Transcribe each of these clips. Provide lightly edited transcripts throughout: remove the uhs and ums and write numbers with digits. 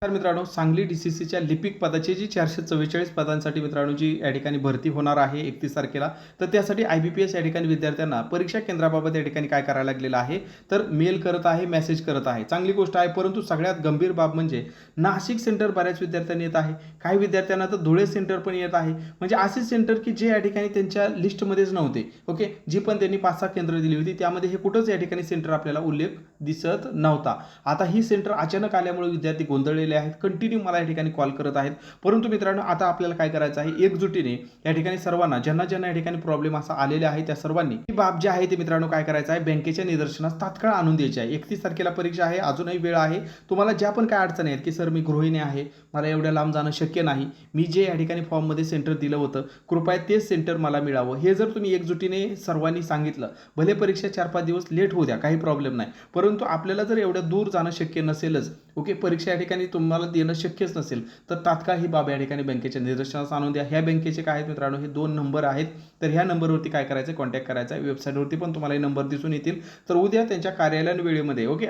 तर मित्रांनो, सांगली DCCच्या लिपिक पदाची जी 444 पदांसाठी मित्रांनो जी या ठिकाणी भरती होणार आहे 31 तारखेला, तर त्यासाठी IBPS या ठिकाणी विद्यार्थ्यांना परीक्षा केंद्राबाबत या ठिकाणी काय करायला लागलेलं आहे, तर मेल करत आहे, मेसेज करत आहे. चांगली गोष्ट आहे, परंतु सगळ्यात गंभीर बाब म्हणजे नाशिक सेंटर बऱ्याच विद्यार्थ्यांनी येत आहे. काही विद्यार्थ्यांना तर धुळे सेंटर पण येत आहे. म्हणजे असे सेंटर की जे या ठिकाणी त्यांच्या लिस्टमध्येच नव्हते. ओके, जी पण त्यांनी 5-6 केंद्र दिली होती त्यामध्ये हे कुठंच या ठिकाणी सेंटर आपल्याला उल्लेख दिसत नव्हता. आता ही सेंटर अचानक आल्यामुळे विद्यार्थी गोंधळलेले आहेत. कंटिन्यू मला या ठिकाणी कॉल करत आहेत. परंतु मित्रांनो, आता आपल्याला काय करायचं आहे, एकजुटीने या ठिकाणी सर्वांना ज्यांना ज्यांना या ठिकाणी प्रॉब्लेम असा आलेला आहे त्या सर्वांनी ही बाब जी आहे ते मित्रांनो काय करायचं आहे, बँकेच्या निदर्शनास तात्काळ आणून द्यायची आहे. 31 तारखेला परीक्षा आहे, अजूनही वेळ आहे. तुम्हाला ज्या पण काय अडचणी आहेत की सर मी गृहिणी आहे, मला एवढ्या लांब जाणं शक्य नाही, मी जे या ठिकाणी फॉर्ममध्ये सेंटर दिलं होतं कृपया तेच सेंटर मला मिळावं, हे जर तुम्ही एकजुटीने सर्वांनी सांगितलं, भले परीक्षा 4-5 दिवस लेट होऊ द्या, काही प्रॉब्लेम नाही. परंतु आपल्याला जर एवढ्या दूर जाणं शक्य नसेलच, ओके, परीक्षा या ठिकाणी तुम्हाला देणं शक्यच नसेल, तर तात्काळ ही बाब या ठिकाणी बँकेच्या निदर्शनास आणून द्या. ह्या बँकेचे काय आहेत मित्रांनो, हे 2 नंबर आहेत. तर ह्या नंबरवरती काय करायचं, कॉन्टॅक्ट करायचा आहे. वेबसाईटवरती पण तुम्हाला हे नंबर दिसून येतील. तर उद्या त्यांच्या कार्यालयीन वेळेमध्ये ओके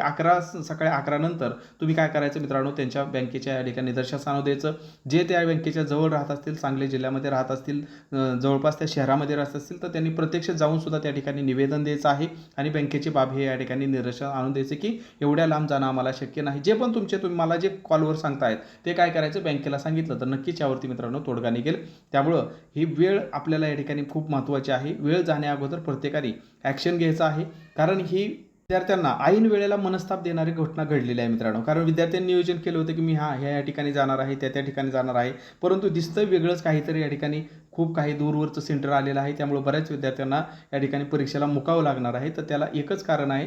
सकाळी 11 नंतर तुम्ही काय करायचं मित्रांनो, त्यांच्या बँकेच्या या ठिकाणी निदर्शनास आणून द्यायचं. जे त्या बँकेच्या जवळ राहत असतील, सांगली जिल्ह्यामध्ये राहत असतील, जवळपास त्या शहरामध्ये राहत असतील, तर त्यांनी प्रत्यक्ष जाऊन सुद्धा त्या ठिकाणी निवेदन द्यायचं आहे आणि बँकेची बाब हे या ठिकाणी निदर्शनास आणून द्यायचे की एवढ्या लांब जाणं आम्हाला शक्य नाही. जे पण तुम्ही मला जे कॉलवर सांगतायत ते काय करायचं, बँकेला सांगितलं तर नक्कीच यावरती मित्रांनो तोडगा निघेल. त्यामुळं ही वेळ आपल्याला या ठिकाणी खूप महत्त्वाची आहे. वेळ जाण्याअगोदर प्रत्येकाने ॲक्शन घ्यायचं आहे, कारण ही विद्यार्थ्यांना ऐन वेळेला मनस्ताप देणारी घटना घडलेली आहे मित्रांनो. कारण विद्यार्थ्यांनी नियोजन केलं होतं की मी ह्या ठिकाणी जाणार आहे, त्या ठिकाणी जाणार आहे, परंतु दिसतं वेगळंच काहीतरी या ठिकाणी खूप काही दूरवरचं सेंटर आलेलं आहे. त्यामुळे बऱ्याच विद्यार्थ्यांना या ठिकाणी परीक्षेला मुकावं लागणार आहे. तर त्याला एकच कारण आहे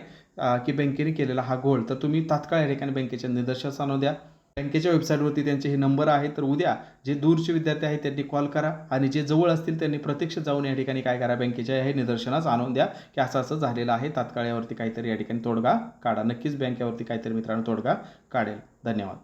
की बँकेने केलेला हा घोळ. तर तुम्ही तात्काळ या ठिकाणी बँकेच्या निदर्शनास आणून द्या. बँकेच्या वेबसाईटवरती त्यांचे हे नंबर आहे. तर उद्या जे दूरचे विद्यार्थी आहेत त्यांनी कॉल करा आणि जे जवळ असतील त्यांनी प्रत्यक्ष जाऊन या ठिकाणी काय करा, बँकेच्या हे निदर्शनास आणून द्या की असं असं झालेलं आहे. तात्काळ यावरती काहीतरी या ठिकाणी तोडगा काढा. नक्कीच बँक यावरती काहीतरी मित्रांनो तोडगा काढेल. धन्यवाद.